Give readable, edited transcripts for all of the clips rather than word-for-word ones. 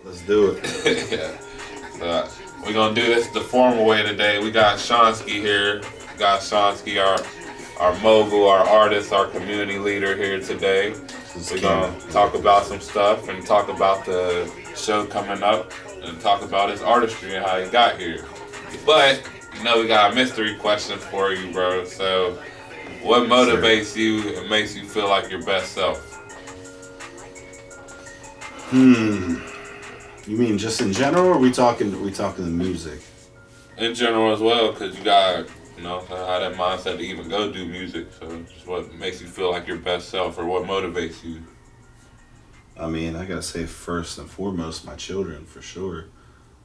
Let's do it. Yeah. So we're gonna do this the formal way today. We got Shonsky here. We got Shonsky, our mogul, our artist, our community leader here today. We're gonna talk about some stuff and talk about the show coming up and talk about his artistry and how he got here. But we got a mystery question for you, bro. So, what motivates you and makes you feel like your best self? You mean just in general, or are we talking the music? In general as well, because you got have that mindset to even go do music. So, just what makes you feel like your best self, or what motivates you? I mean, I gotta say first and foremost, my children for sure.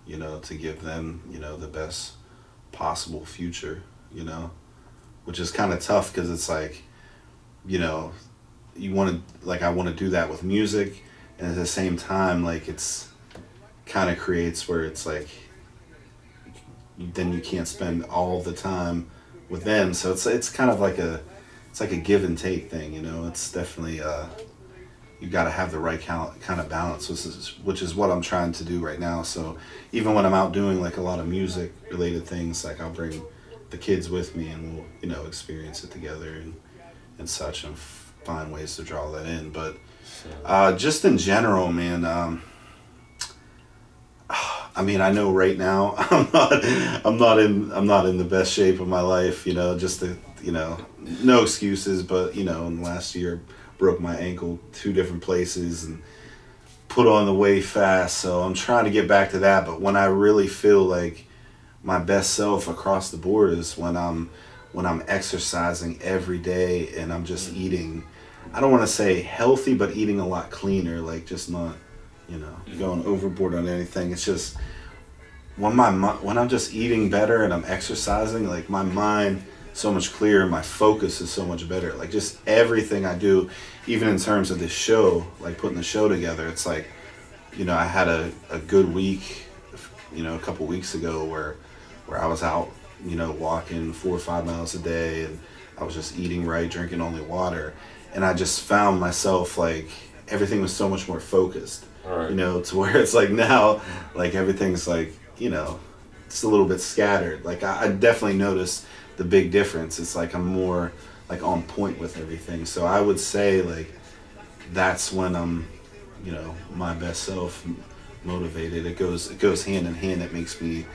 To give them the best possible future. Which is kind of tough because it's like, you want to I want to do that with music, and at the same time, like it's kind of creates where it's like then you can't spend all the time with them, so it's kind of like a give and take thing. It's definitely you got to have the right kind of balance, which is what I'm trying to do right now. So even when I'm out doing like a lot of music related things, like I'll bring the kids with me and we'll experience it together and such, and find ways to draw that in. But just in general, man, I mean, I know right now I'm not in the best shape of my life. Just no excuses. But in the last year, broke my ankle 2 different places and put on the way fast. So I'm trying to get back to that. But when I really feel like my best self across the board is when I'm exercising every day and I'm just eating. I don't want to say healthy, but eating a lot cleaner. Like just not going overboard on anything. It's just when I'm just eating better and I'm exercising, like my mind so much clearer, my focus is so much better. Like just everything I do, even in terms of this show, like putting the show together, it's like, I had a good week, a couple weeks ago where I was out, walking 4 or 5 miles a day, and I was just eating right, drinking only water, and I just found myself like everything was so much more focused. Right. To where it's like now, like everything's like, it's a little bit scattered. Like I definitely noticed the big difference. It's like I'm more like on point with everything. So I would say like that's when I'm, my best self, motivated. It goes hand in hand. It makes me,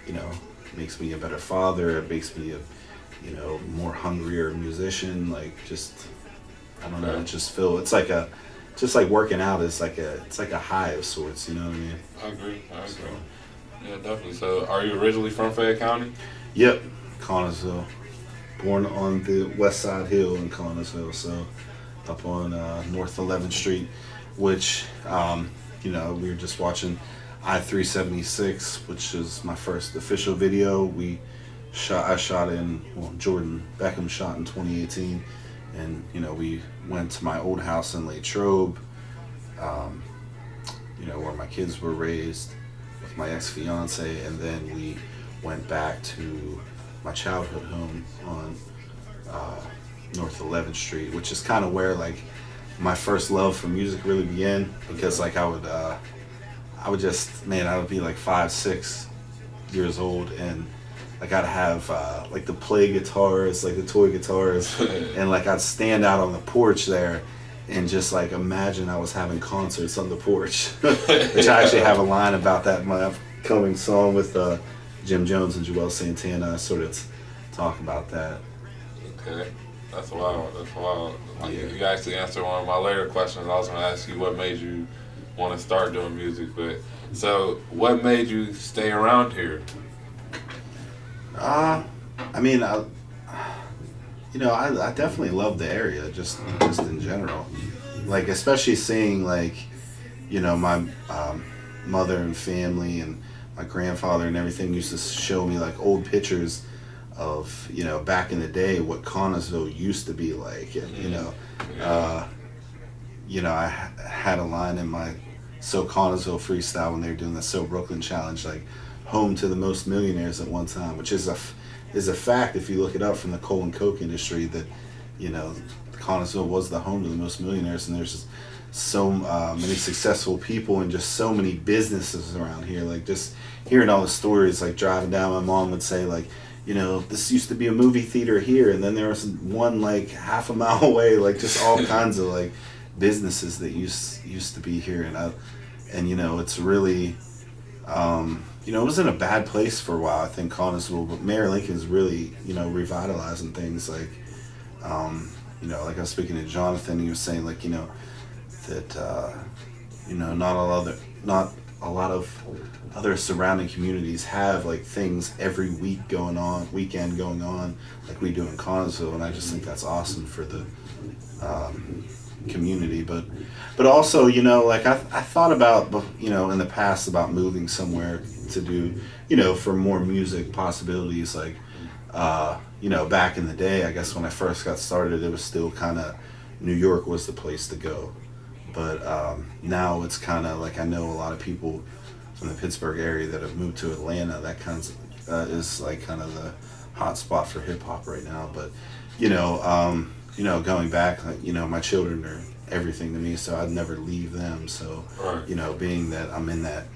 a better father. It makes me a, more hungrier musician. Like just, I don't know. It's like working out is it's like a high of sorts. You know what I mean? I agree. Yeah, definitely. So, are you originally from Fayette County? Yep, Connersville. Born on the West Side Hill in Connersville, so up on North 11th Street, which we were just watching I-376, which is my first official video. I shot in, Jordan Beckham shot in 2018, and we went to my old house in Latrobe, where my kids were raised with my ex-fiance, and then we went back to my childhood home on North 11th Street, which is kind of where like my first love for music really began, because like I would be like 5-6 years old, and like I'd have like the play guitars, like the toy guitars, and like I'd stand out on the porch there and just like imagine I was having concerts on the porch, which I actually have a line about that in my upcoming song with Jim Jones and Joel Santana. I sort of talk about that. Okay, that's wild. Yeah. You actually answered one of my later questions. I was going to ask you what made you want to start doing music, but so what made you stay around here? I mean, I definitely love the area, just in general. Like, especially seeing, like, my mother and family and my grandfather and everything used to show me, like, old pictures of, back in the day, what Connersville used to be like. And, I had a line in my So Connersville freestyle when they were doing the So Brooklyn challenge, like, home to the most millionaires at one time, which is a fact if you look it up from the coal and coke industry, that Connersville was the home to the most millionaires, and there's so many successful people and just so many businesses around here. Like just hearing all the stories, like driving down, my mom would say like, this used to be a movie theater here, and then there was one like half a mile away. Like just all kinds of like businesses that used to be here, and it's really, it was in a bad place for a while. I think Connellsville, but Mayor Lincoln's really revitalizing things. Like, like I was speaking to Jonathan, he was saying like that not a lot of other surrounding communities have like things every weekend going on like we do in Connellsville, and I just think that's awesome for the community. But also like I thought about in the past about moving somewhere to do for more music possibilities, like back in the day, I guess when I first got started, it was still kind of New York was the place to go. But now it's kind of like I know a lot of people from the Pittsburgh area that have moved to Atlanta. That kind of is like kind of the hot spot for hip hop right now. But going back, like my children are everything to me, so I'd never leave them. So Right. being that I'm in that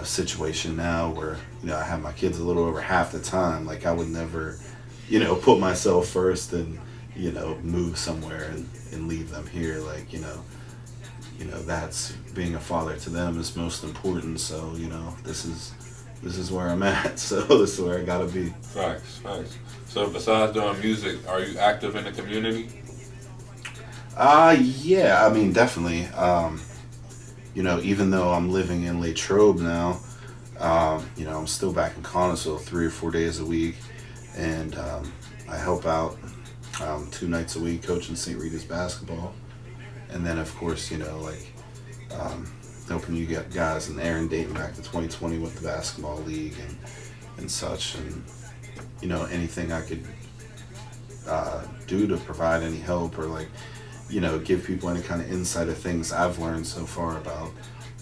situation now where I have my kids a little over half the time, like I would never put myself first and move somewhere and leave them here. Like that's being a father to them is most important. So this is where I'm at. So this is where I gotta be. Facts. So besides doing music, are you active in the community? Yeah, I mean definitely. Even though I'm living in Latrobe now, I'm still back in Connellsville 3 or 4 days a week, and I help out 2 nights a week coaching St. Rita's basketball. And then, of course, helping you get guys in Aaron dating back to 2020 with the basketball league and such. And, anything I could do to provide any help or, like, give people any kind of insight of things I've learned so far about,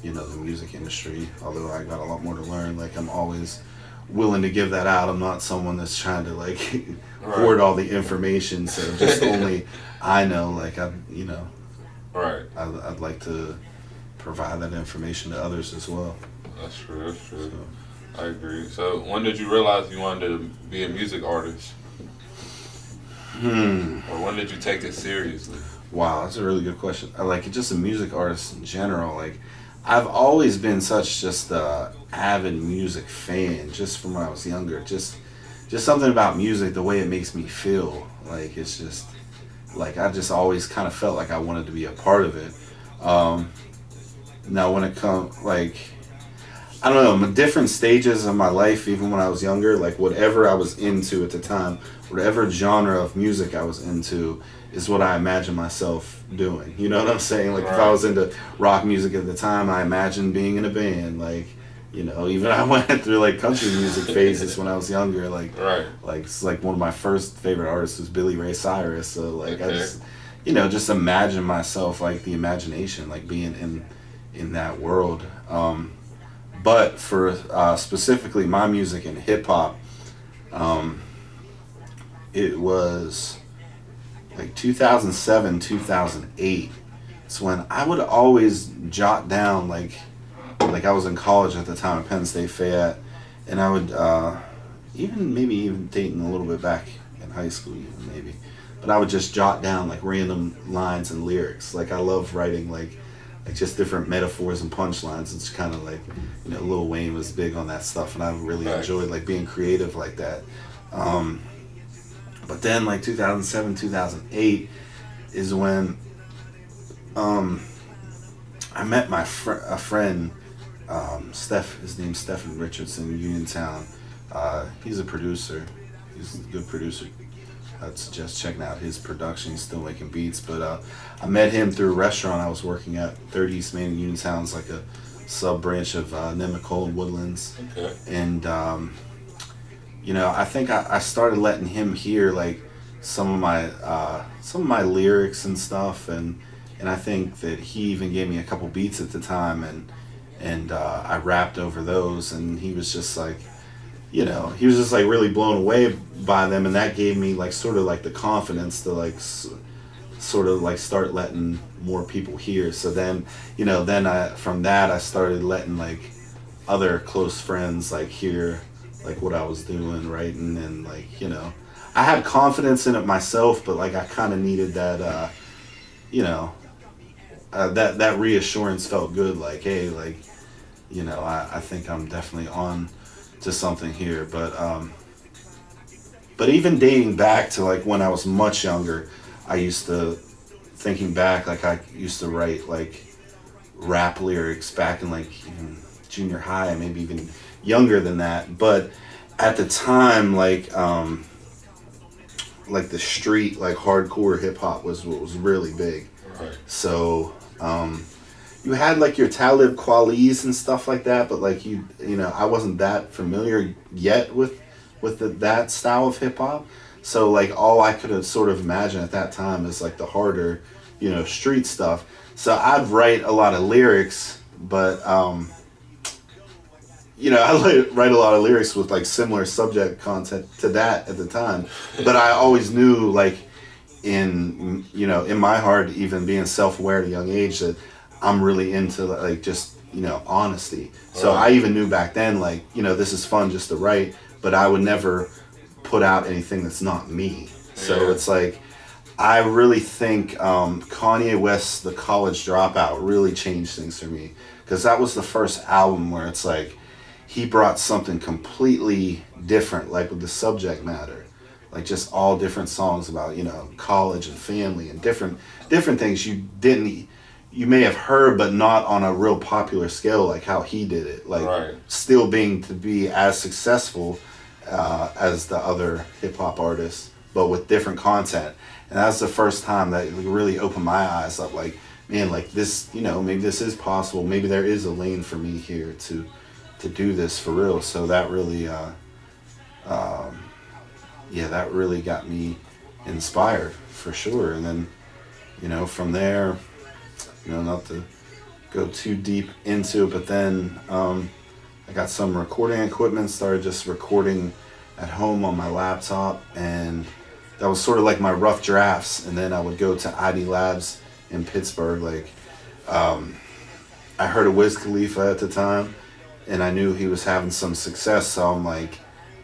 the music industry. Although I got a lot more to learn. Like, I'm always willing to give that out. I'm not someone that's trying to, like, hoard all the information. So just only I know, like, Right. I'd like to provide that information to others as well. That's true. So, I agree. So when did you realize you wanted to be a music artist? Or when did you take it seriously? wow, that's a really good question. I like it, just a music artist in general. Like, I've always been such just a avid music fan, just from when I was younger. Just something about music, the way it makes me feel. Like, it's just like I just always kind of felt like I wanted to be a part of it. Now when it comes, like, I don't know, different stages of my life, even when I was younger, like whatever I was into at the time, whatever genre of music I was into is what I imagined myself doing. You know what I'm saying? Like, if I was into rock music at the time, I imagined being in a band. Like, even I went through like country music phases when I was younger. Like, it's like one of my first favorite artists was Billy Ray Cyrus. So like, I just, just imagine myself, like the imagination, like being in that world. But for specifically my music and hip hop, it was like 2007, 2008. It's when I would always jot down, like I was in college at the time at Penn State Fayette, and I would even dating a little bit back in high school, even maybe, but I would just jot down like random lines and lyrics. Like, I love writing like just different metaphors and punchlines. It's kind of like, Lil Wayne was big on that stuff, and I really enjoyed like being creative like that. But then like 2007, 2008 is when I met a friend, Steph. His name's Stephen Richardson, Uniontown. He's a producer. He's a good producer. I'd suggest checking out his production. He's still making beats. But I met him through a restaurant I was working at, 30 East Main in Uniontown. It's like a sub-branch of Nemacolin and Woodlands. Okay. And, I think I started letting him hear like some of my lyrics and stuff. And I think that he even gave me a couple beats at the time. And I rapped over those. And he was just like, he was just like really blown away by them, and that gave me like sort of like the confidence to like sort of like start letting more people hear. So then, then from that I started letting like other close friends like hear like what I was doing, writing, and like, I had confidence in it myself, but like I kind of needed that, that reassurance felt good. Like, hey, like, I think I'm definitely on to something here. But even dating back to like when I was much younger, I used to, thinking back, like I used to write like rap lyrics back in like even junior high, maybe even younger than that. But at the time, like the street, like hardcore hip hop was what was really big. Right. So you had like your Talib Kweli's and stuff like that, but like I wasn't that familiar yet with that style of hip hop. So like all I could have sort of imagined at that time is like the harder, street stuff. So I'd write a lot of lyrics, but I write a lot of lyrics with like similar subject content to that at the time. But I always knew, like, in my heart, even being self-aware at a young age, that I'm really into like just honesty. So I even knew back then, like, this is fun just to write, but I would never put out anything that's not me. So it's like, I really think Kanye West's The College Dropout really changed things for me, because that was the first album where it's like he brought something completely different, like with the subject matter, like just all different songs about college and family and different things you may have heard, but not on a real popular scale like how he did it, like still being to be as successful as the other hip hop artists, but with different content. And that's the first time that it really opened my eyes up, like, man, like this, maybe this is possible. Maybe there is a lane for me here to do this for real. So that really, that really got me inspired for sure. And then, from there, not to go too deep into it, but then I got some recording equipment, started just recording at home on my laptop, and that was sort of like my rough drafts. And then I would go to ID Labs in Pittsburgh. Like, I heard of Wiz Khalifa at the time, and I knew he was having some success. So I'm like,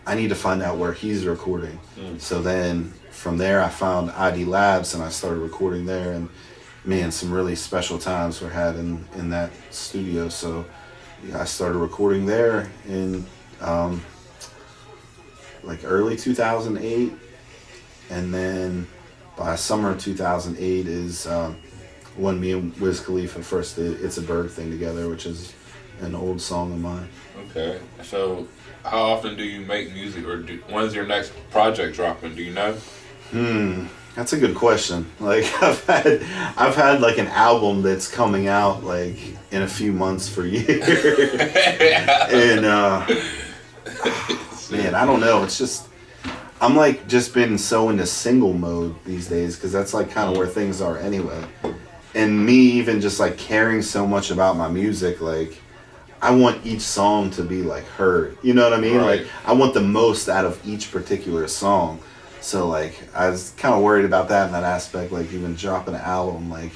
I need to find out where he's recording. So then from there, I found ID Labs, and I started recording there. And man, some really special times were had in that studio. So I started recording there in like early 2008. And then by summer of 2008 is when me and Wiz Khalifa first did It's a Bird thing together, which is an old song of mine. Okay. So how often do you make music, or when's your next project dropping? Do you know? That's a good question. Like I've had like an album that's coming out like in a few months for years. And man, I don't know. It's just, I'm like just been so into single mode these days, because that's like kind of where things are anyway. And me even just like caring so much about my music, like I want each song to be like heard. You know what I mean? Right. Like I want the most out of each particular song. So like I was kind of worried about that in that aspect. Like even dropping an album, like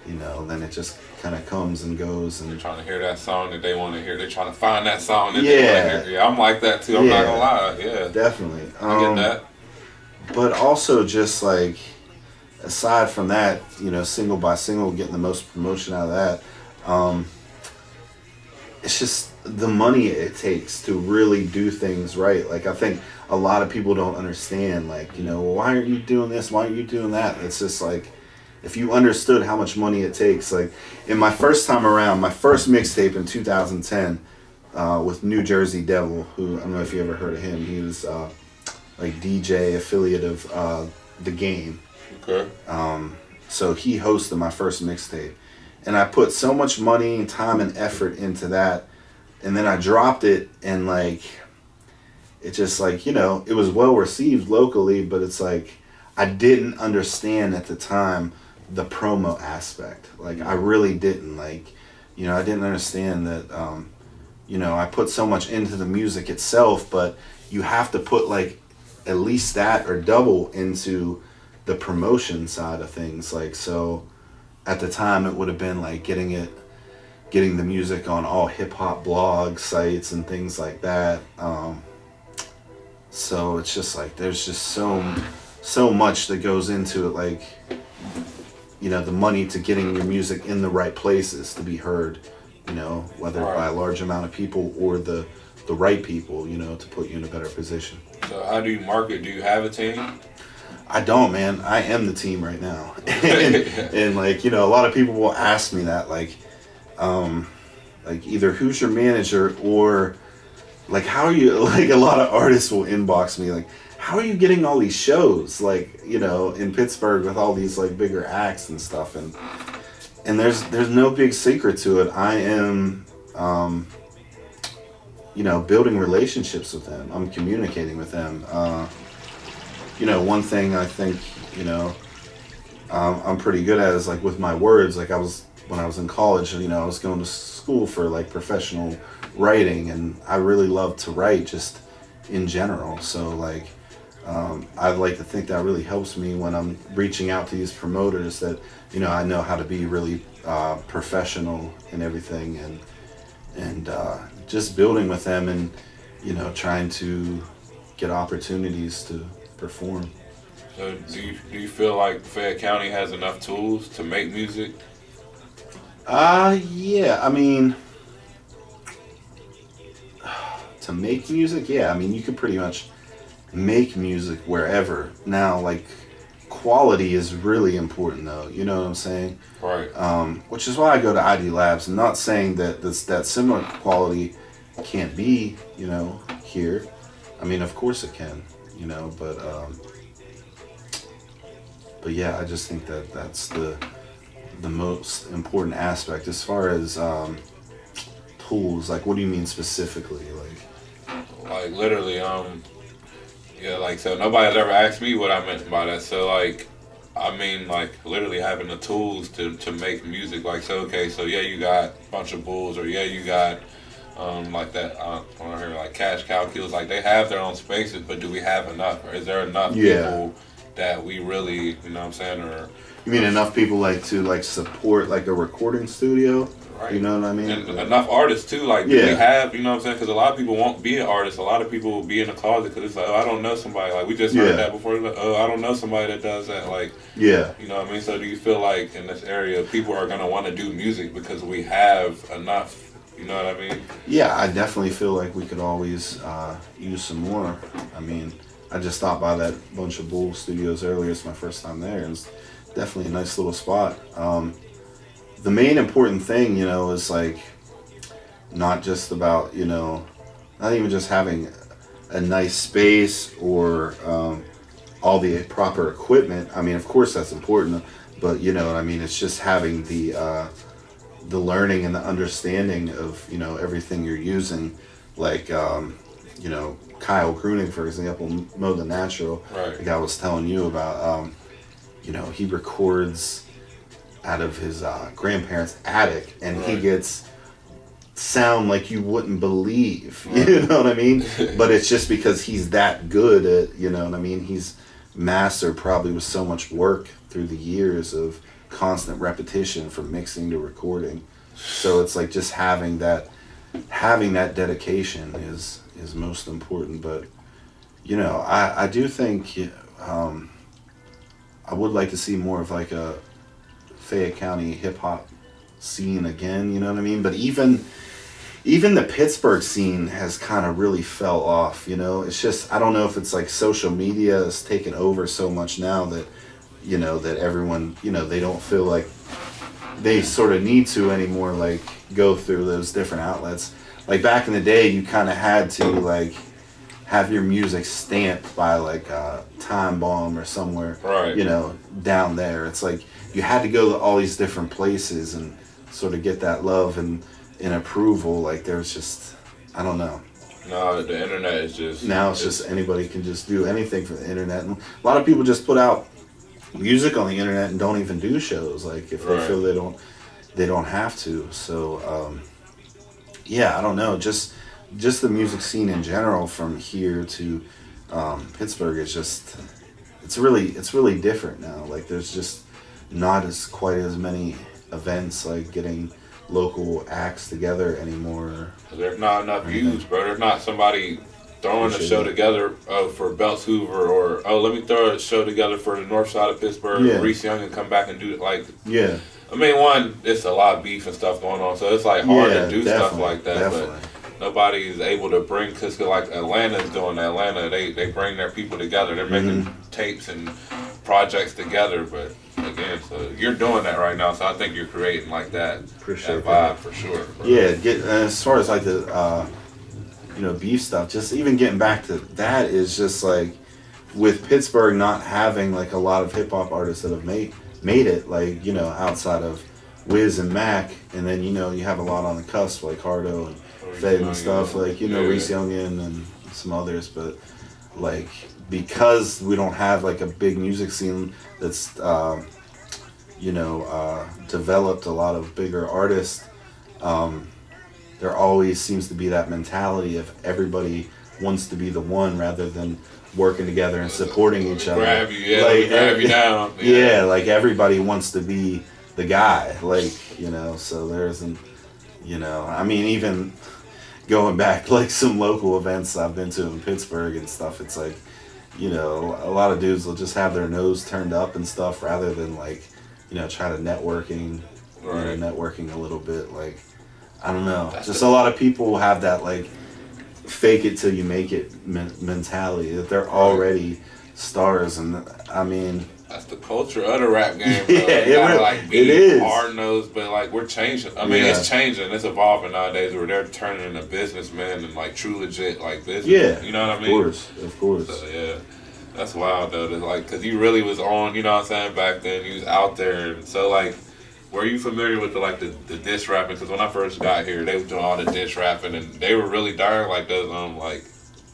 then it just kind of comes and goes. And they're trying to hear that song that they want to hear. They're trying to find that song that they want to hear. Yeah, I'm like that too. I'm not gonna lie. Yeah, definitely. I get that. But also just like, aside from that, single by single, getting the most promotion out of that, it's just the money it takes to really do things right. Like I think a lot of people don't understand, like, why aren't you doing this? Why aren't you doing that? It's just like, if you understood how much money it takes, like in my first time around, my first mixtape in 2010 with New Jersey Devil, who I don't know if you ever heard of him. He was like DJ affiliate of The Game. Okay. So he hosted my first mixtape, and I put so much money, time, and effort into that, and then I dropped it, and like, it just like, it was well received locally, but it's like I didn't understand at the time the promo aspect. Like I really didn't, like, I didn't understand that, I put so much into the music itself, but you have to put like at least that or double into the promotion side of things. Like, so at the time it would have been like getting the music on all hip hop blog sites and things like that. So it's just like there's just so much that goes into it, like, you know, the money to getting your music in the right places to be heard, you know, whether by a large amount of people or the right people, you know, to put you in a better position. So how do you market? Do you have a team? I don't, man. I am the team right now. and like, you know, a lot of people will ask me that, like either who's your manager or like how are you, like a lot of artists will inbox me like, how are you getting all these shows, like, you know, in Pittsburgh with all these like bigger acts and stuff, and there's no big secret to it. I am you know, building relationships with them. I'm communicating with them. You know, one thing I think, you know, I'm pretty good at is like with my words. Like when I was in college, you know, I was going to school for like professional writing, and I really love to write just in general. So like, I'd like to think that really helps me when I'm reaching out to these promoters, that, you know, I know how to be really professional and everything, and just building with them and, you know, trying to get opportunities to perform. So do you feel like Fayette County has enough tools to make music? Yeah, I mean, to make music, yeah, I mean, you could pretty much make music wherever. Now, like, quality is really important, though, you know what I'm saying? Right. Which is why I go to ID Labs. I'm not saying that that similar quality can't be, you know, here. I mean, of course it can, you know, but yeah, I just think that that's the most important aspect. As far as tools, like, what do you mean specifically? Like literally, yeah, like, so nobody's ever asked me what I meant by that. So like, I mean, like, literally having the tools to make music. Like, so okay, so yeah, you got a bunch of bulls, or yeah, you got like that. I hear like Cash Cow Kills. Like, they have their own spaces, but do we have enough? Or is there enough people that we really, you know what I'm saying? Or you mean enough people like to like support like a recording studio? Right. You know what I mean? And enough artists too. Like, do we have, you know what I'm saying? Because a lot of people won't be an artist. A lot of people will be in the closet because it's like, oh, I don't know somebody. Like, we just heard that before. Like, oh, I don't know somebody that does that. Like, you know what I mean? So do you feel like in this area people are going to want to do music because we have enough? You know what I mean? Yeah, I definitely feel like we could always use some more. I mean, I just stopped by that bunch of Bull Studios earlier. It's my first time there. And it's definitely a nice little spot. The main important thing, you know, is like not just about, you know, not even just having a nice space or all the proper equipment. I mean, of course that's important, but you know what I mean? It's just having the learning and the understanding of, you know, everything you're using. Like, you know, Kyle Gruning, for example, Mo the Natural, like I was telling you about, you know, he records out of his grandparents' attic, and he gets sound like you wouldn't believe, you know what I mean? But it's just because he's that good at, you know what I mean? He's mastered probably with so much work through the years of constant repetition from mixing to recording. So it's like just having that dedication is most important. But, you know, I do think I would like to see more of like a Fayette County hip hop scene again, you know what I mean? But even the Pittsburgh scene has kind of really fell off, you know? It's just, I don't know if it's like social media has taken over so much now that, you know, that everyone, you know, they don't feel like they sort of need to anymore, like go through those different outlets. Like back in the day, you kind of had to like have your music stamped by like Time Bomb or somewhere, you know, down there. It's like you had to go to all these different places and sort of get that love and approval. Like there's just, I don't know. No, the internet is just... Now it's just anybody can just do anything for the internet. And a lot of people just put out music on the internet and don't even do shows. Like if they feel they don't have to. So, yeah, I don't know. Just the music scene in general from here to Pittsburgh is just, it's really different now. Like there's just not as quite as many events like getting local acts together anymore. There's not enough Anything. views, bro. There's not somebody throwing a Appreciate show it. together for Belts Hoover, or let me throw a show together for the north side of Pittsburgh. Yeah. Reese Young and come back and do it. Like, Yeah. I mean, one, it's a lot of beef and stuff going on, so it's like hard Yeah, to do stuff definitely, like that. definitely. But nobody's able to bring, because like Atlanta's doing Atlanta, they bring their people together. They're making tapes and projects together. But again, so you're doing that right now, so I think you're creating like that, Appreciate that vibe that. for sure. Bro. Yeah, as far as like the beef stuff, just even getting back to that is just like with Pittsburgh not having like a lot of hip hop artists that have made it, like, outside of Wiz and Mac, and then you have a lot on the cusp like Hardo and Fed and stuff, like Reese Youngin and some others, but like because we don't have like a big music scene that's developed a lot of bigger artists, there always seems to be that mentality of everybody wants to be the one rather than working together and supporting each other. Grab you, yeah, grab you down. Yeah, like everybody wants to be the guy, like, so there isn't, I mean, even going back, like some local events I've been to in Pittsburgh and stuff, it's like, a lot of dudes will just have their nose turned up and stuff rather than like, try to networking a little bit, like, I don't know. Just a lot of people have that like fake it till you make it mentality that they're already stars, and I mean that's the culture of the rap game. Bro. Yeah, be it is hard nosed, but like we're changing. I mean, it's changing. It's evolving nowadays where they're turning into businessmen and like true legit like business. Yeah, you know what I mean? Of course. So, yeah, that's wild though. Like, cause you really was on. You know what I'm saying? Back then, you was out there, and so like. Were you familiar with the diss rapping? Because when I first got here, they were doing all the diss rapping, and they were really dark. Like those like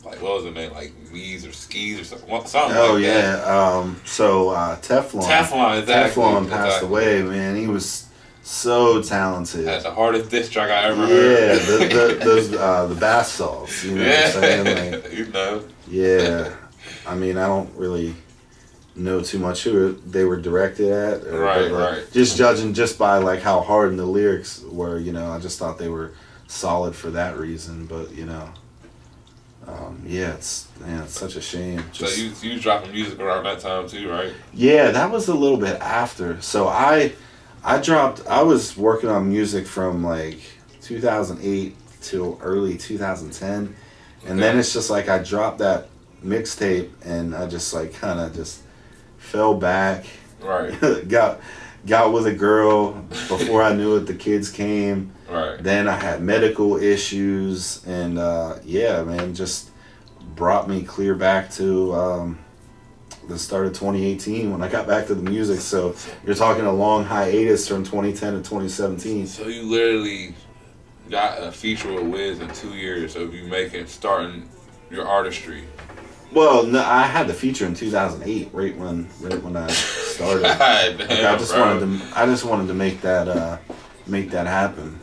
what was the name? Like Mees or Skis or something. Oh like yeah. That. So Teflon. Teflon, exactly. Teflon passed away. Man, he was so talented. That's the hardest diss track I ever heard. Yeah, the bath salts. You know what I'm saying? Like, Yeah. I mean, I don't really know too much who they were directed at, right. Just judging just by like how hard the lyrics were, I just thought they were solid for that reason. But it's such a shame. So you dropping music around that time too, right? Yeah, that was a little bit after. So I was working on music from like 2008 till early 2010, and then it's just like I dropped that mixtape and I just like kind of just fell back. Right. got with a girl before I knew it. The kids came. Right. Then I had medical issues, and just brought me clear back to the start of 2018 when I got back to the music. So you're talking a long hiatus from 2010 to 2017. So you literally got a feature with Wiz in 2 years of you starting your artistry. Well, no, I had the feature in 2008, right when I started. God damn, I just wanted to make that happen.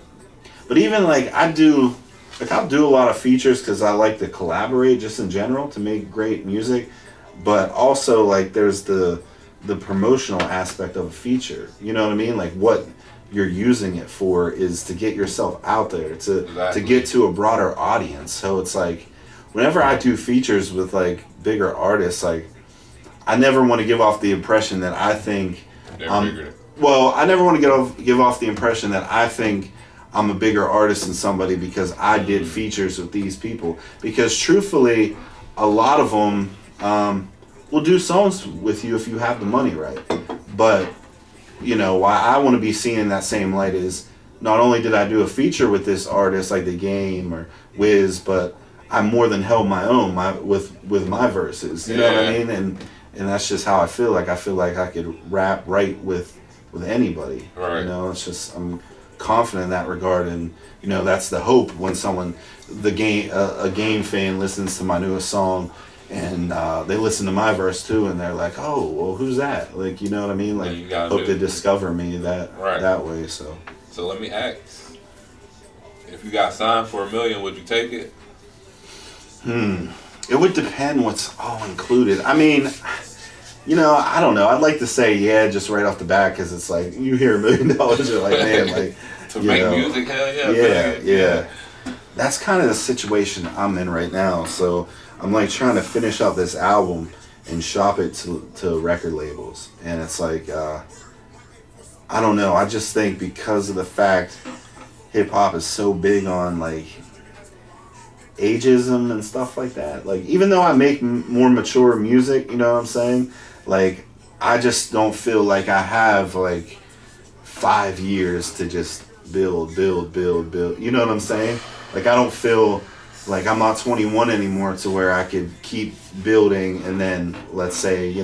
But even like I'll do a lot of features because I like to collaborate just in general to make great music. But also like there's the promotional aspect of a feature. You know what I mean? Like what you're using it for is to get yourself out there to get to a broader audience. So it's like. Whenever I do features with like bigger artists, like I never want to give off the impression that I think I never want to give off the impression that I think I'm a bigger artist than somebody because I did features with these people. Because truthfully, a lot of them will do songs with you if you have the money right. But why I want to be seen in that same light is not only did I do a feature with this artist like The Game or Wiz, but I more than held my own with my verses. You know what I mean? And that's just how I feel. Like I feel like I could rap right with anybody. Right. It's just I'm confident in that regard, and that's the hope when a game fan listens to my newest song, and they listen to my verse too, and they're like, oh, well, who's that? Like, you know what I mean? Like, hope to discover me that way. So let me ask: if you got signed for $1 million, would you take it? It would depend what's all included. I mean, I don't know. I'd like to say yeah, just right off the bat, because it's like you hear $1 million, you're like, man, like to make music, hell yeah, yeah. That's kind of the situation I'm in right now. So I'm like trying to finish up this album and shop it to record labels, and it's like I don't know. I just think because of the fact hip hop is so big on like ageism and stuff like that. Like even though I make more mature music, you know what I'm saying? Like I just don't feel like I have like 5 years to just build. You know what I'm saying? Like I don't feel like I'm not 21 anymore to where I could keep building and then let's say,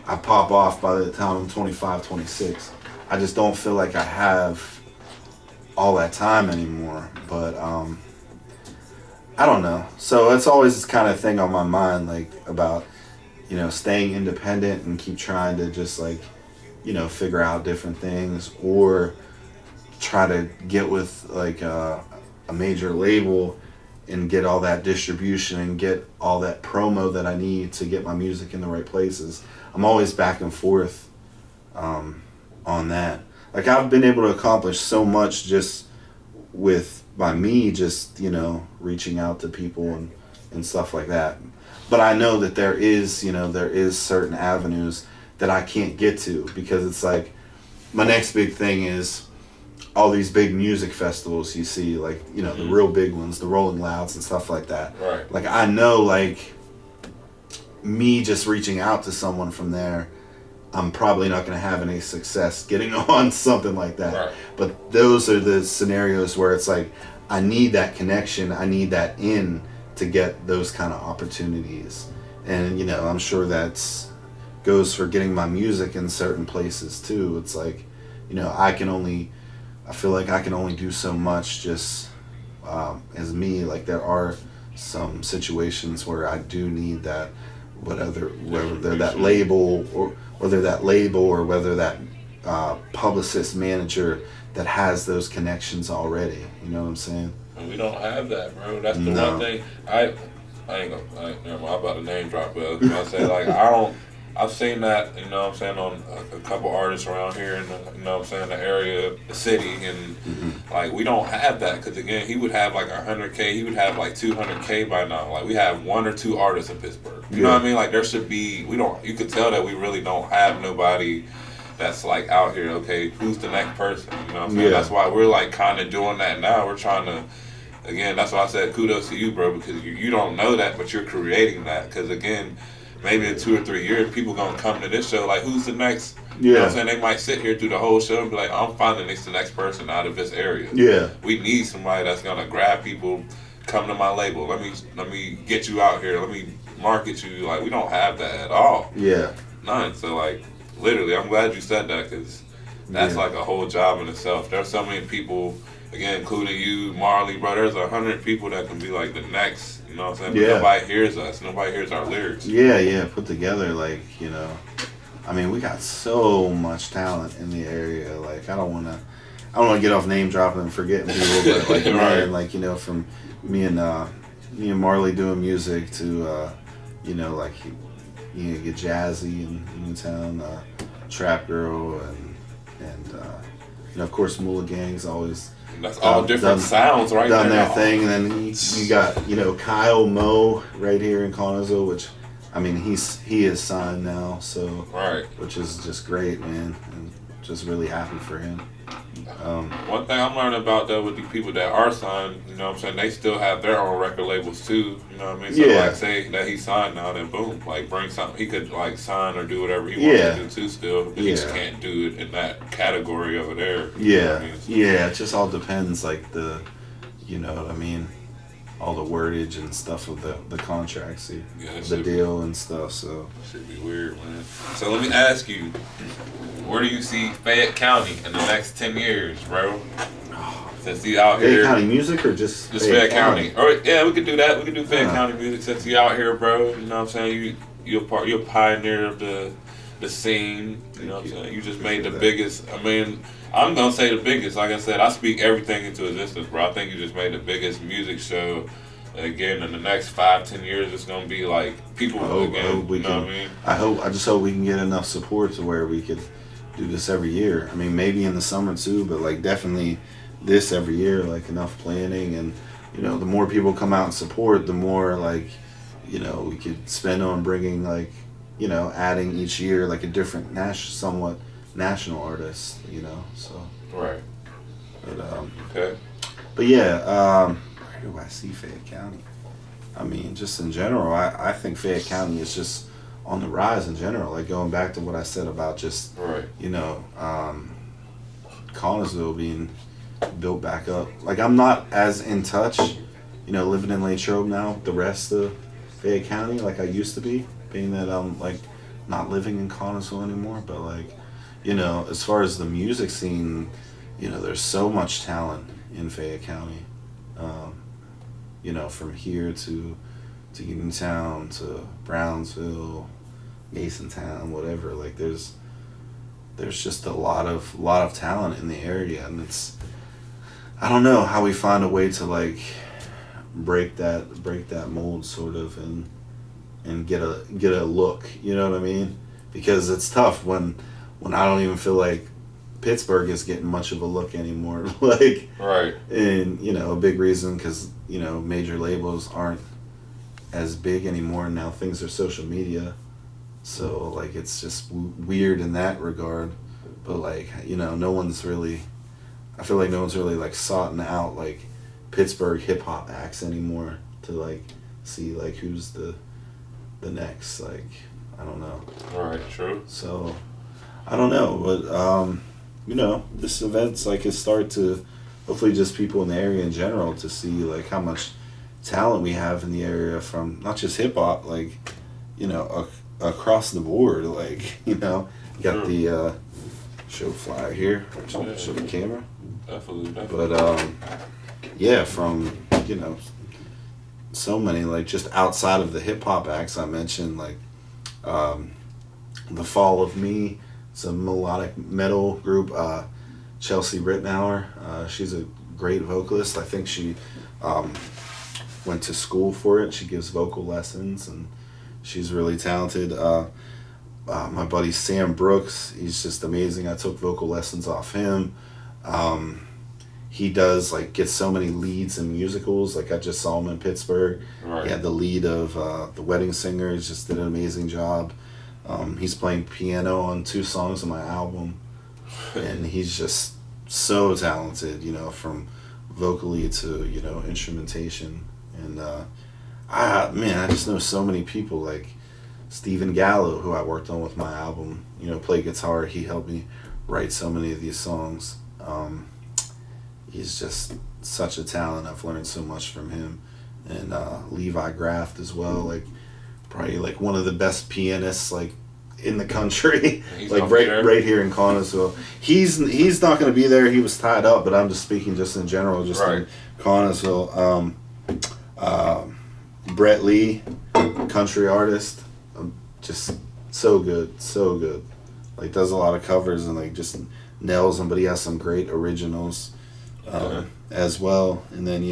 I pop off by the time I'm 25, 26. I just don't feel like I have all that time anymore. But I don't know. So it's always this kind of thing on my mind, like about, staying independent and keep trying to just like, figure out different things or try to get with like a major label and get all that distribution and get all that promo that I need to get my music in the right places. I'm always back and forth on that. Like I've been able to accomplish so much just by me just, reaching out to people and stuff like that. But I know that there is certain avenues that I can't get to because it's like my next big thing is all these big music festivals you see, like, the real big ones, the Rolling Louds and stuff like that. Right. Like I know like me just reaching out to someone from there, I'm probably not going to have any success getting on something like that. Right. But those are the scenarios where it's like, I need that connection. I need that in to get those kind of opportunities. And, I'm sure that's goes for getting my music in certain places too. It's like, I feel like I can only do so much just as me. Like there are some situations where I do need that, whether that label or whether that publicist manager that has those connections already. You know what I'm saying? And we don't have that, bro. That's the one thing. I ain't gonna. I'm about to name drop, but I was gonna say like I don't. I've seen that, on a couple artists around here in the, the area, the city, and like we don't have that because again, he would have like 100K, he would have like 200K by now. Like we have 1 or 2 artists in Pittsburgh. You know what I mean? Like there should be. You could tell that we really don't have nobody that's like out here. Okay, who's the next person? You know what I'm saying? That's why we're like kind of doing that now. We're trying to. Again, that's why I said kudos to you, bro, because you don't know that, but you're creating that. Because again, maybe in 2 or 3 years, people gonna come to this show like, who's the next? You know what I'm saying? They might sit here through the whole show and be like, I'm finding the next person out of this area. Yeah. We need somebody that's gonna grab people, come to my label. Let me get you out here. Let me market you. Like we don't have that at all. Yeah. None. So like, literally, I'm glad you said that because that's like a whole job in itself. There's so many people. Again, including you, Marley, bro, there's 100 people that can be like the next, you know what I'm saying? But nobody hears us. Nobody hears our lyrics. Yeah, put together, like, I mean, we got so much talent in the area. Like, I don't want to get off name dropping and forgetting people, but like, man, like, from me and Marley doing music to, like, get Jazzy in Newtown, Trap Girl, and of course, Moolah Gang's always. That's all different sounds right there. Done their thing, and then you got Kyle Mo right here in Connersville, which I mean he is signed now, so which is just great, man, and just really happy for him. One thing I'm learning about though with these people that are signed, you know what I'm saying, they still have their own record labels too, you know what I mean? So like say that he's signed now, then boom, like bring something, he could like sign or do whatever he wants to do too still, but he just can't do it in that category over there. You know what I mean? So, it just all depends like the, you know what I mean, all the wordage and stuff of the contracts, the deal and stuff, so. Should be weird, man. So let me ask you, where do you see Fayette County in the next 10 years, bro? Since you out here. Fayette County music or just Fayette County? Or yeah, we could do that. We could do Fayette County music since you out here, bro. You know what I'm saying? You're a pioneer of the scene. You know what I'm saying? You just made the biggest. I mean, I'm gonna say the biggest. Like I said, I speak everything into existence, bro. I think you just made the biggest music show again in the next 5-10 years, it's gonna be like people again. You know what I mean? I just hope we can get enough support to where we could do this every year. I mean, maybe in the summer too, but like definitely this every year. Like enough planning, and the more people come out and support, the more like we could spend on bringing like adding each year like a different somewhat national artist. So Right. but Okay. but yeah, where do I see Fayette County? I mean, just in general, I think Fayette County is just on the rise in general. Like going back to what I said about just Right. Connersville being built back up. Like I'm not as in touch, living in Latrobe now, the rest of Fayette County like I used to be, being that I'm like not living in Connersville anymore. But like, as far as the music scene, there's so much talent in Fayette County. From here to Uniontown to Brownsville, Masontown, whatever. Like there's just a lot of talent in the area, and I don't know how we find a way to like break that mold sort of and get a look. You know what I mean? Because it's tough when I don't even feel like Pittsburgh is getting much of a look anymore. Like, right. And a big reason because major labels aren't as big anymore now. Things are social media, so like it's just weird in that regard. But like no one's really. I feel like no one's really like soughting out like Pittsburgh hip hop acts anymore to like see like who's the next, like I don't know. Right. True. So I don't know, but this event's like a start to hopefully just people in the area in general to see like how much talent we have in the area from not just hip hop, like across the board. Like got the show flyer here. Show the camera. Definitely. But yeah, from so many like just outside of the hip hop acts I mentioned, like The Fall of Me. It's a melodic metal group. Chelsea Rittenauer, she's a great vocalist. I think she went to school for it. She gives vocal lessons, and she's really talented. My buddy Sam Brooks, he's just amazing. I took vocal lessons off him. He does like gets so many leads in musicals. Like I just saw him in Pittsburgh. Right. He had the lead of The Wedding Singer. He just did an amazing job. He's playing piano on 2 songs on my album, and he's just so talented, from vocally to, instrumentation. And I just know so many people like Stephen Gallo, who I worked on with my album, play guitar. He helped me write so many of these songs. He's just such a talent. I've learned so much from him. And Levi Graft as well, like probably like one of the best pianists like in the country. Like right here in Connersville. He's not going to be there. He was tied up, but I'm just speaking just in general, just in Connersville. Brett Lee, country artist, just so good. Like does a lot of covers and like just nails them, but he has some great originals as well. And then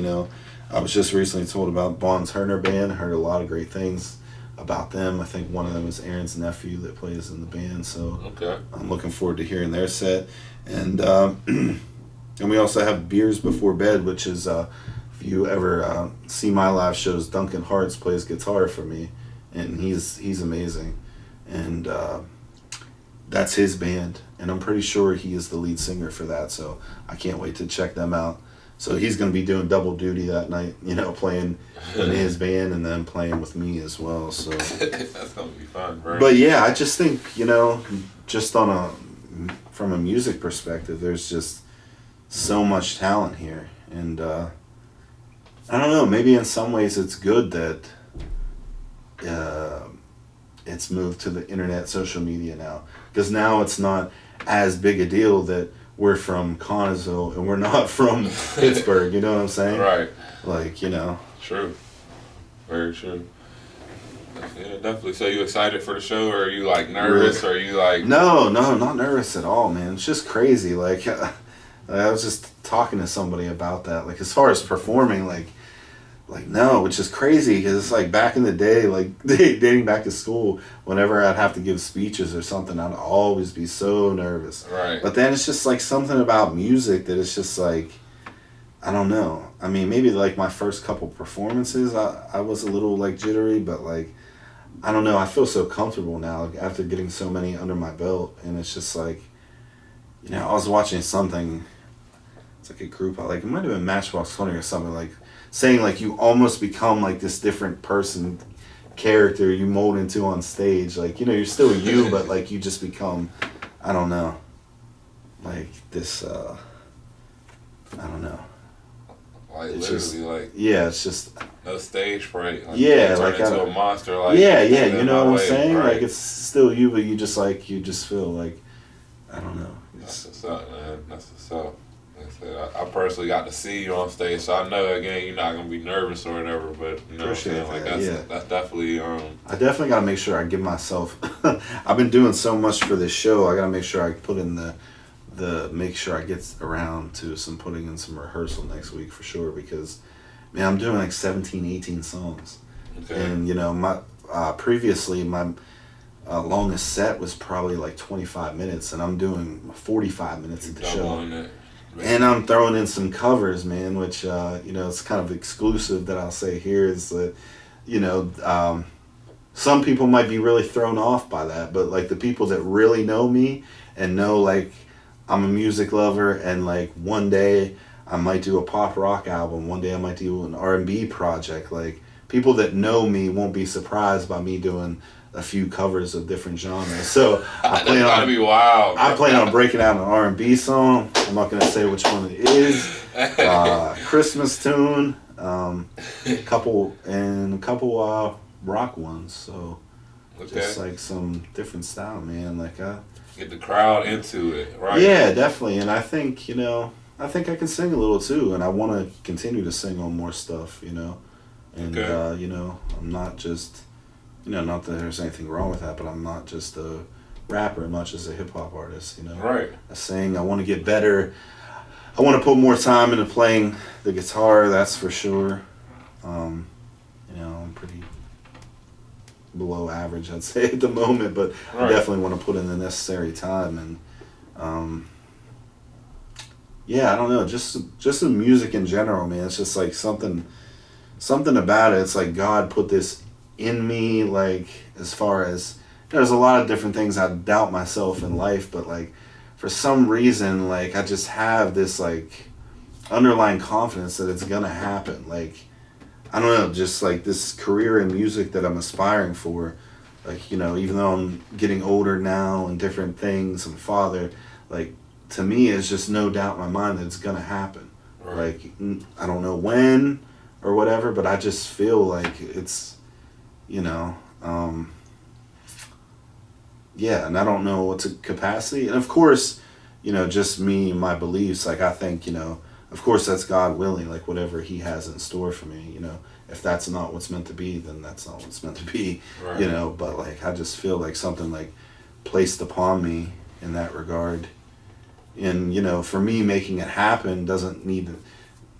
I was just recently told about Bon Turner Band. Heard a lot of great things about them. I think one of them is Aaron's nephew that plays in the band. So I'm looking forward to hearing their set. And and we also have Beers Before Bed, which is if you ever see my live shows, Duncan Hartz plays guitar for me, and he's amazing. And that's his band, and I'm pretty sure he is the lead singer for that. So I can't wait to check them out. So he's going to be doing double duty that night, playing in his band and then playing with me as well. So that's going to be fun, right? But yeah, I just think, just from a music perspective, there's just so much talent here. And I don't know, maybe in some ways it's good that it's moved to the internet, social media now. Because now it's not as big a deal that we're from Connersville and we're not from Pittsburgh, you know what I'm saying? Right. Like, True. Very true. Yeah, definitely. So you excited for the show, or are you like nervous, or are you like... No, not nervous at all, man. It's just crazy. Like, I was just talking to somebody about that. Like, as far as performing, like, like, no, which is crazy because it's like back in the day, like dating back to school, whenever I'd have to give speeches or something, I'd always be so nervous. Right. But then it's just like something about music that it's just like, I don't know. I mean, maybe like my first couple performances, I was a little like jittery, but like, I don't know. I feel so comfortable now after getting so many under my belt. And it's just like, I was watching something, it's like a group, like it might have been Matchbox 20 or something, like saying like you almost become like this different person, character you mold into on stage. Like, you're still you, but like you just become, I don't know, like this, I don't know. Like It's literally, just, like yeah, it's just, no stage fright. Like, yeah, you turn like into a monster. Like, yeah, live you know my what I'm way, saying? right. Like it's still you, but you just feel like, I don't know. That's what's up, man. That's what's up. Like I said, I personally got to see you on stage, so I know again you're not gonna be nervous or whatever. But you know Appreciate what I'm saying? Like that, that's definitely I definitely got to make sure I give myself. I've been doing so much for this show. I got to make sure I put in the make sure I get around to putting in some rehearsal next week for sure, because man, I'm doing like 17, 18 songs. okay. And my previously my longest set was probably like 25 minutes, and I'm doing 45 minutes at the show. Doubling it. And I'm throwing in some covers, man, which, it's kind of exclusive that I'll say here is that, some people might be really thrown off by that, but like the people that really know me and know like I'm a music lover, and like one day I might do a pop rock album, one day I might do an R&B project, like people that know me won't be surprised by me doing a few covers of different genres. So I plan gotta be wild. I plan on breaking out an R&B song. I'm not gonna say which one it is. Christmas tune, couple rock ones. So just like some different style, man. Like get the crowd into it, right? yeah, definitely. And I think I think I can sing a little too, and I want to continue to sing on more stuff. And I'm not just. Not that there's anything wrong with that, but I'm not just a rapper as much as a hip hop artist, Right. I sing, I want to get better. I want to put more time into playing the guitar, that's for sure. I'm pretty below average, I'd say, at the moment, but Right. I definitely want to put in the necessary time. And, I don't know, just the music in general, man. It's just like something about it. It's like God put this in me, like as far as there's a lot of different things I doubt myself in life, but like for some reason, like I just have this like underlying confidence that it's gonna happen. Like I don't know, just like this career in music that I'm aspiring for, like even though I'm getting older now and different things and father, like to me it's just no doubt in my mind that it's gonna happen. Right. Like I don't know when or whatever, but I just feel like it's and I don't know what's a capacity. And of course, just me and my beliefs, like I think, of course that's God willing, like whatever he has in store for me, if that's not what's meant to be, then that's not what's meant to be, right. but like, I just feel like something like placed upon me in that regard. And, for me, making it happen doesn't need to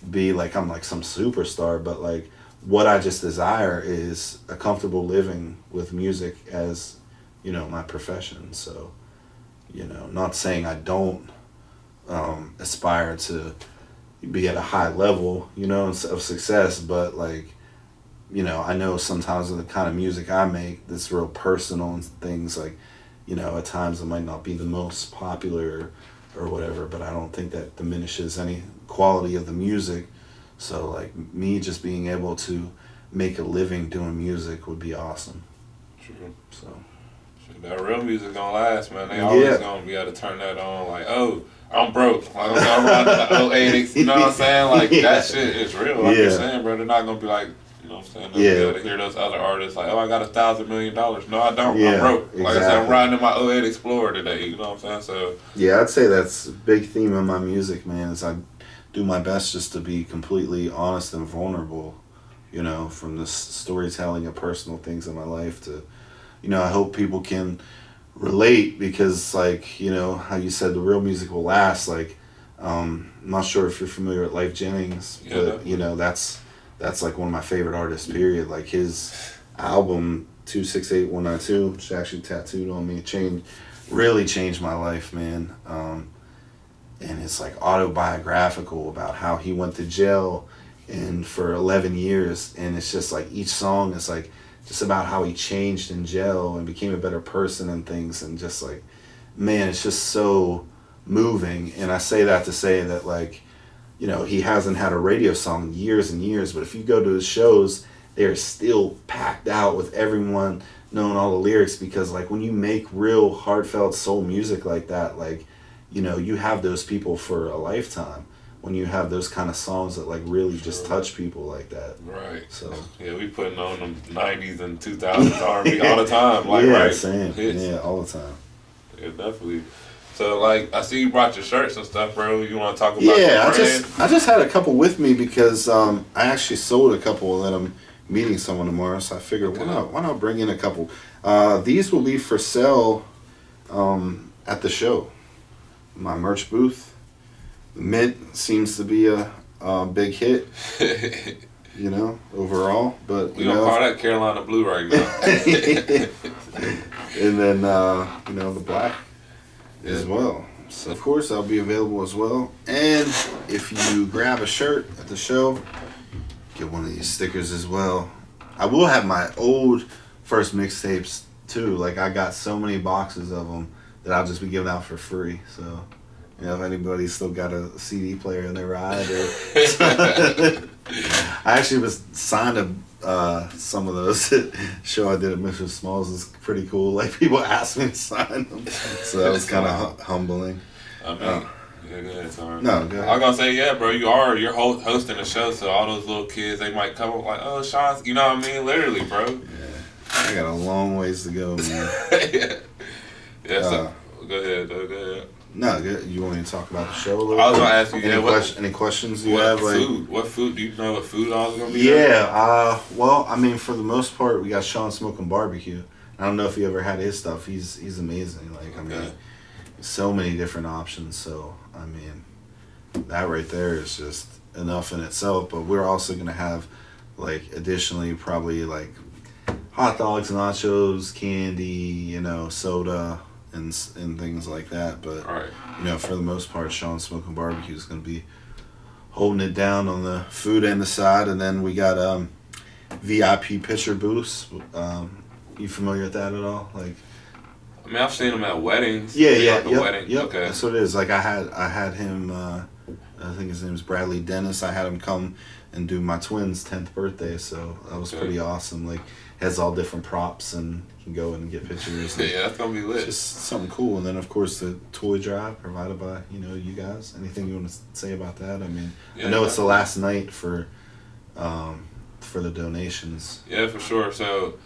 be like, I'm like some superstar, but like, what I just desire is a comfortable living with music as, my profession. So, not saying I don't aspire to be at a high level, of success, but like, I know sometimes with the kind of music I make that's real personal and things like, at times it might not be the most popular or whatever, but I don't think that diminishes any quality of the music. So like me just being able to make a living doing music would be awesome. True. So that real music gonna last, man. They always gonna be able to turn that on. Like, oh, I'm broke. Like, I'm running the 08, you know what I'm saying? Like that shit is real. Like you're saying, bro. They're not gonna be like, you know what I'm saying? They'll be able to hear those other artists like, oh, I got $1,000 million. No, I don't. I'm broke. Like I said, I'm riding in my 08 Explorer today. You know what I'm saying? So yeah, I'd say that's a big theme of my music, man. Is I do my best just to be completely honest and vulnerable, from the storytelling of personal things in my life to, I hope people can relate because like, how you said the real music will last. Like, I'm not sure if you're familiar with Life Jennings, but definitely. that's like one of my favorite artists. Period. Like his album 268192, which is actually tattooed on me, really changed my life, man. And it's like autobiographical about how he went to jail and for 11 years, and it's just like each song is like just about how he changed in jail and became a better person and things, and just like, man, it's just so moving. And I say that to say that, like, you know, he hasn't had a radio song in years and years, but if you go to his shows, they're still packed out with everyone knowing all the lyrics, because like when you make real heartfelt soul music like that, like, you know, you have those people for a lifetime when you have those kind of songs that like really just touch people like that. Right. So yeah, we putting on them 90s and 2000s R&B all the time. Like, yeah, right. Same. Yeah, all the time. Yeah, definitely. So like, I see you brought your shirts and stuff, bro. You want to talk about? Yeah, I just had a couple with me because I actually sold a couple that I'm meeting someone tomorrow, so I figured why not bring in a couple. These will be for sale at the show. My merch booth. Mint seems to be a big hit, you know, overall. But we don't call that Carolina Blue right now. And then you know, the black as well. So of course I'll be available as well. And if you grab a shirt at the show, get one of these stickers as well. I will have my old first mixtapes too. Like I got so many boxes of them that I'll just be giving out for free. So, you know, if anybody's still got a CD player in their ride, or I actually was signed to some of those show I did at Mr. Smalls. Is pretty cool. Like people asked me to sign them, so that was kind of humbling. I mean, yeah, go ahead, sorry. No, go ahead. I was gonna say, yeah, bro, you're hosting a show, so all those little kids, they might come up like, oh, Sean, you know what I mean? Literally, bro. Yeah, I got a long ways to go, man. Yeah. So go ahead. No, good. You want me to talk about the show a little? I was gonna ask you, any questions you have? Food? What food? Do you know what food I was gonna be? Yeah. Well, I mean, for the most part, we got Sean Smoking Barbecue. I don't know if you ever had his stuff. He's amazing. Like, I mean, so many different options. So, I mean, that right there is just enough in itself. But we're also gonna have, like, additionally, probably like hot dogs, nachos, candy, you know, soda, and things like that. But you know, for the most part, Sean Smoking Barbecue is going to be holding it down on the food and the side. And then we got VIP pitcher booths. You familiar with that at all? Like, I mean, I've seen them at weddings. Yeah, wedding. Yep. Okay, that's what it is. Like I had him. I think his name is Bradley Dennis. I had him come and do my twins' 10th birthday, so that was pretty awesome. Like, has all different props and can go and get pictures. Yeah, that's gonna be lit. Just something cool. And then of course the toy drive provided by, you know, you guys. Anything you want to say about that? I mean, I know it's the last night for the donations. Yeah, for sure. So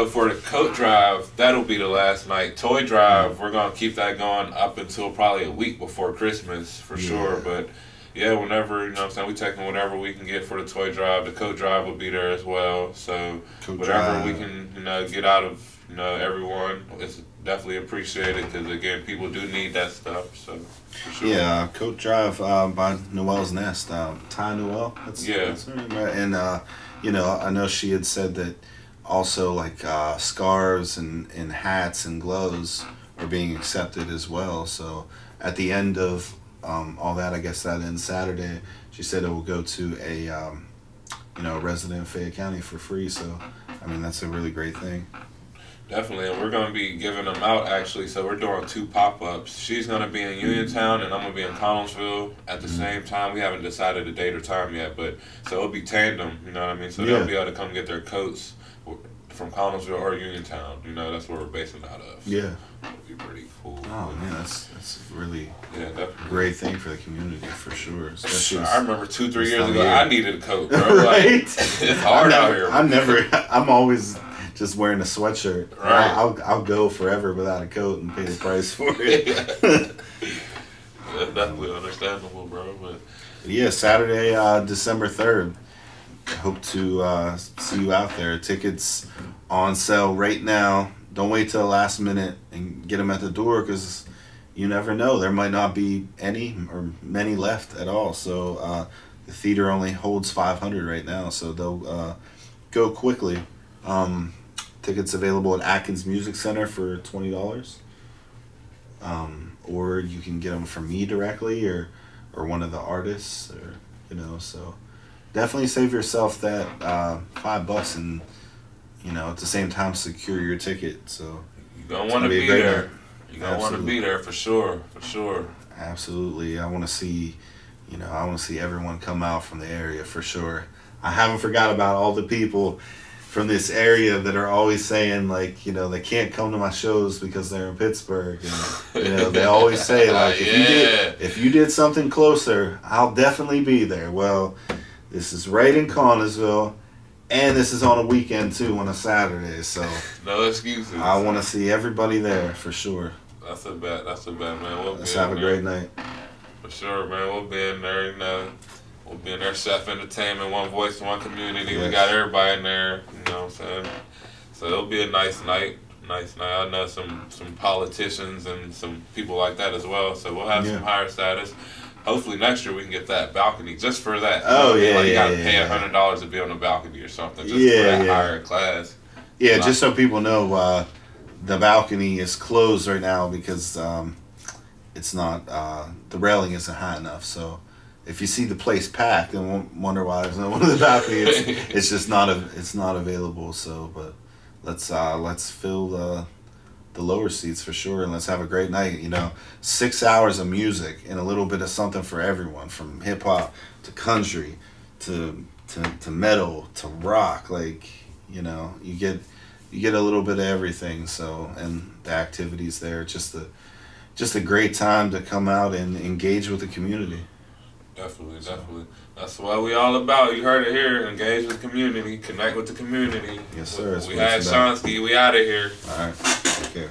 for the coat drive, that'll be the last night. Toy drive, we're gonna keep that going up until probably a week before Christmas for sure. But yeah, whenever, you know what I'm saying, we taking whatever we can get for the toy drive. The coat drive will be there as well. So whatever we can, you know, get out of, you know, everyone, it's definitely appreciated, because again, people do need that stuff. So for sure. Yeah, coat drive by Noel's Nest, Ty Noel. That's her name, right? And you know, I know she had said that also like scarves and hats and gloves are being accepted as well. So at the end of all that, I guess that ends Saturday, she said it will go to a you know, a resident of Fayette County for free. So I mean, that's a really great thing. Definitely, and we're going to be giving them out, actually. So we're doing 2 pop-ups. She's going to be in Uniontown, and I'm going to be in Collinsville at the same time. We haven't decided the date or time yet, but so it'll be tandem, you know what I mean? So they'll be able to come get their coats from Collinsville or Uniontown. You know, that's where we're basing out of. So yeah. It'll be pretty cool. Oh, man, that's really definitely great thing for the community, for sure. Especially I remember 2-3 years ago, I needed a coat, bro. Like, right? It's hard out here. I'm always just wearing a sweatshirt. Right. I'll go forever without a coat and pay the price for it. That's definitely understandable, bro. But yeah, Saturday, December 3rd. Hope to see you out there. Tickets on sale right now. Don't wait till the last minute and get them at the door, because you never know. There might not be any or many left at all. So the theater only holds 500 right now, so they'll go quickly. Tickets available at Atkins Music Center for $20, or you can get them from me directly, or one of the artists, or so definitely save yourself that $5 and at the same time secure your ticket. So you're gonna want to be there. Night. You're gonna want to be there for sure. Absolutely. I want to see everyone come out from the area for sure. I haven't forgot about all the people from this area that are always saying, like, they can't come to my shows because they're in Pittsburgh, and they always say, like, if you did something closer, I'll definitely be there. Well, this is right in Connellsville, and this is on a weekend too, on a Saturday, so no excuses. I want to see everybody there for sure. That's a bet, man. Let's have a great night. For sure, man. We'll be in there, We'll be in there, Chef Entertainment, One Voice, One Community. Yes. We got everybody in there, you know what I'm saying? So it'll be a nice night. I know some politicians and some people like that as well, so we'll have some higher status. Hopefully next year we can get that balcony just for that. You gotta pay $100 to be on the balcony or something just for that higher class. Yeah, just so people know, the balcony is closed right now because it's not the railing isn't high enough. So if you see the place packed and won't wonder why there's no one in the balcony, it's just not available. So, but let's fill the lower seats for sure, and let's have a great night. 6 hours of music and a little bit of something for everyone, from hip hop to country to metal to rock. Like you get a little bit of everything. So, and the activities there, just a great time to come out and engage with the community. Definitely. That's what we all about. You heard it here. Engage with the community. Connect with the community. Yes, sir. We had Shonsky. We out of here. All right. Take care.